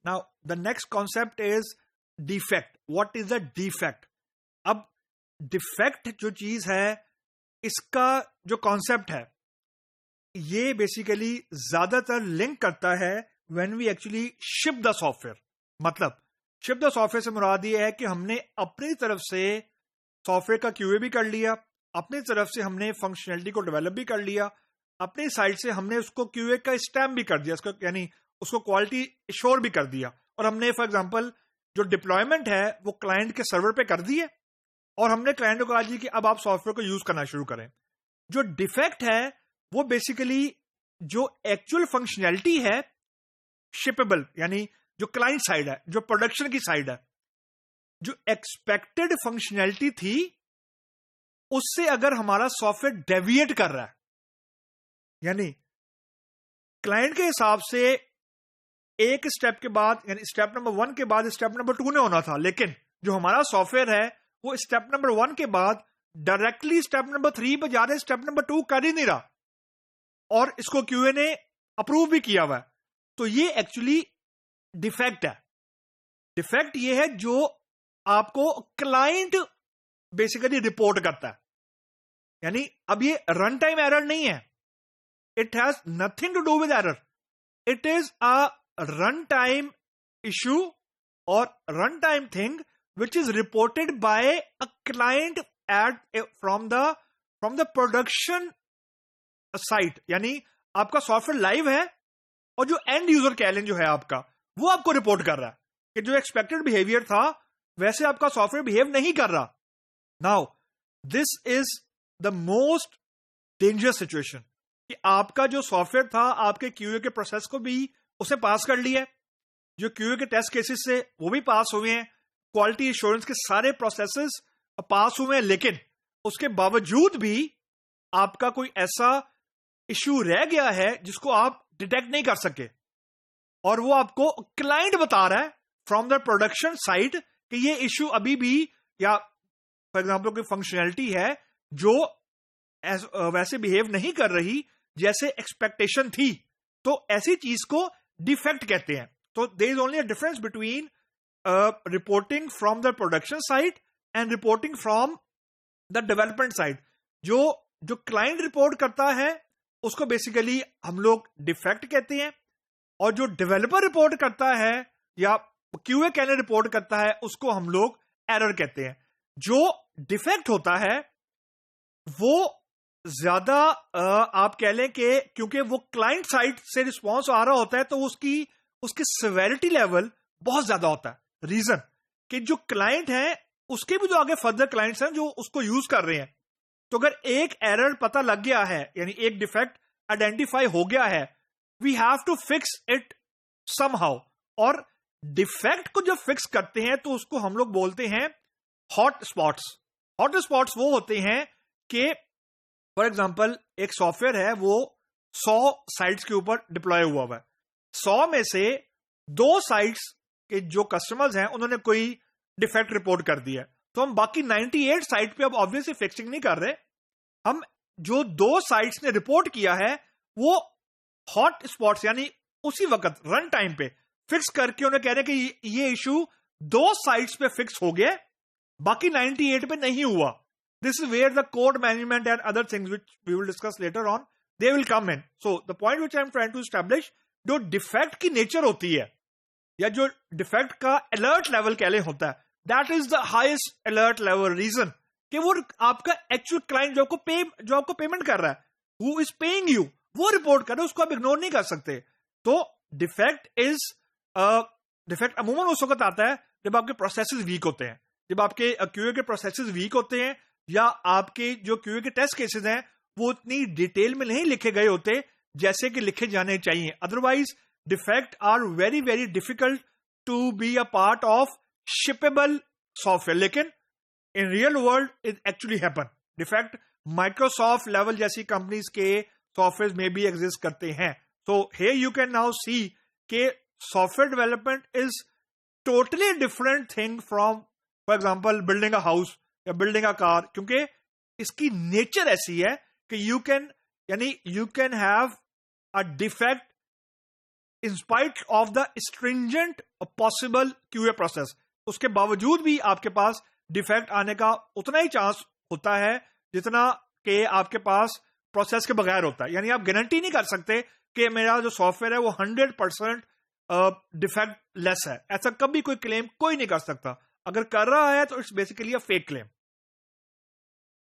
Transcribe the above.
Now the next concept is defect. What is a defect? अब defect जो चीज है, इसका जो कॉन्सेप्ट है, ये बेसिकली ज्यादातर लिंक करता है when we actually ship the software. मतलब शिप द सॉफ्टवेयर से मुराद ये है कि हमने अपनी तरफ से सॉफ्टवेयर का क्यूए भी कर लिया, अपनी तरफ से हमने फंक्शनैलिटी को डेवलप भी कर लिया, अपनी साइड से हमने उसको क्यूए का स्टैम्प भी कर दिया, उसको यानी उसको क्वालिटी एश्योर भी कर दिया, और हमने फॉर एग्जांपल जो डिप्लॉयमेंट है वो क्लाइंट के सर्वर पे कर दी है, और हमने क्लाइंट को कहा जी कि अब आप सॉफ्टवेयर को यूज करना शुरू करें. जो डिफेक्ट है वो बेसिकली जो एक्चुअल फंक्शनैलिटी है शिपेबल, यानी जो क्लाइंट साइड है, जो प्रोडक्शन की साइड है, जो एक्सपेक्टेड फंक्शनैलिटी थी उससे अगर हमारा सॉफ्टवेयर डेविएट कर रहा है, यानी क्लाइंट के हिसाब से एक स्टेप के बाद, यानी स्टेप नंबर 1 के बाद स्टेप नंबर 2 ने होना था, लेकिन जो हमारा सॉफ्टवेयर है वो स्टेप नंबर 1 के बाद डायरेक्टली स्टेप नंबर 3 पे जा रहे, स्टेप नंबर 2 कर ही नहीं रहा, और इसको क्यूए ने अप्रूव भी किया हुआ है. तो ये एक्चुअली डिफेक्ट है. डिफेक्ट ये है जो आपको क्लाइंट बेसिकली रिपोर्ट करता है. यानी अब ये रन टाइम एरर नहीं है, it has nothing to do with error, it is a run time issue और run time thing which is reported by a client from the production site. यानी आपका सॉफ्टवेयर लाइव है और जो and user कैलेंज जो है आपका, वो आपको रिपोर्ट कर रहा है कि जो एक्सपेक्टेड बिहेवियर था वैसे आपका सॉफ्टवेयर बिहेव नहीं कर रहा. Now this is the most dangerous situation कि आपका जो सॉफ्टवेयर था आपके क्यूए के प्रोसेस को भी उसे पास कर लिया है, जो क्यूए के टेस्ट केसेस से वो भी पास हुए हैं, क्वालिटी एश्योरेंस के सारे प्रोसेसेस पास हुए हैं, लेकिन उसके बावजूद भी आपका कोई ऐसा इश्यू रह गया है जिसको आप डिटेक्ट नहीं कर सके, और वो आपको क्लाइंट बता रहा है फ्रॉम द प्रोडक्शन साइड कि ये इश्यू अभी भी, या फॉर एग्जांपल कोई फंक्शनैलिटी है जो वैसे बिहेव नहीं कर रही जैसे एक्सपेक्टेशन थी, तो ऐसी चीज को डिफेक्ट कहते हैं. तो there is only a difference between reporting from the production side and reporting from the development side. जो क्लाइंट रिपोर्ट करता है उसको बेसिकली हम लोग डिफेक्ट कहते हैं, और जो डेवलपर रिपोर्ट करता है या क्यूए कैन रिपोर्ट करता है उसको हम लोग एरर कहते हैं. जो डिफेक्ट होता है वो ज्यादा आप कह लें कि क्योंकि वो क्लाइंट साइड से रिस्पॉन्स आ रहा होता है तो उसकी सिवेरिटी लेवल बहुत ज्यादा होता है. रीजन कि जो क्लाइंट है उसके भी जो आगे फर्दर क्लाइंट्स हैं जो उसको यूज कर रहे हैं, तो अगर एक एरर पता लग गया है, यानी एक डिफेक्ट आइडेंटिफाई हो गया है, we have to fix it somehow. और डिफेक्ट को जब फिक्स करते हैं तो उसको हम लोग बोलते हैं हॉट स्पॉट्स. हॉट स्पॉट्स वो होते हैं कि फॉर एग्जांपल एक सॉफ्टवेयर है वो 100 साइट्स के ऊपर डिप्लॉय हुआ है, 100 में से 2 साइट्स के जो कस्टमर्स हैं उन्होंने कोई डिफेक्ट रिपोर्ट कर दिया, तो हम बाकी 98 साइट पे अब ऑब्वियसली फिक्सिंग नहीं कर रहे. हम जो 2 साइट्स ने रिपोर्ट किया है वो हॉट स्पॉट्स यानी उसी वक्त रन टाइम पे फिक्स करके उन्हें कह रहे हैं कि ये इशू 2 साइट्स पे फिक्स हो गया, बाकी 98 पे नहीं हुआ. This is where the code management and other things which we will discuss later on, they will come in. So the point which I am trying to establish, जो defect की nature होती है या जो डिफेक्ट का alert level कह ले होता है, that is the highest alert level. Reason कि वो आपका एक्चुअल क्लाइंट जो आपको पेमेंट कर रहा है, हु इज पेइंग यू, वो रिपोर्ट कर रहा है, उसको आप इग्नोर नहीं कर सकते. तो डिफेक्ट अमूमन उस वक्त आता है जब आपके प्रोसेसेस वीक होते हैं, जब आपके क्यूए के प्रोसेसेस वीक होते हैं, या आपके जो क्यूए के टेस्ट केसेस हैं वो उतनी डिटेल में नहीं लिखे गए होते जैसे कि लिखे जाने चाहिए. Otherwise defect are very very difficult to be a part of shippable software. लेकिन in real world it actually happen. Defect Microsoft level जैसी कंपनीज के सॉफ्टवेयर में भी एग्जिस्ट करते हैं. So here you can now see के software development is totally different thing from for example building a house या building a car, क्योंकि इसकी नेचर ऐसी है कि you can have a defect in spite of the stringent possible QA process, उसके बावजूद भी आपके पास डिफेक्ट आने का उतना ही चांस होता है जितना कि आपके पास प्रोसेस के बगैर होता है। यानी आप गारंटी नहीं कर सकते कि मेरा जो सॉफ्टवेयर है वो 100% डिफेक्ट लेस है। ऐसा कभी कोई क्लेम कोई नहीं कर सकता। अगर कर रहा है तो it's basically a fake claim.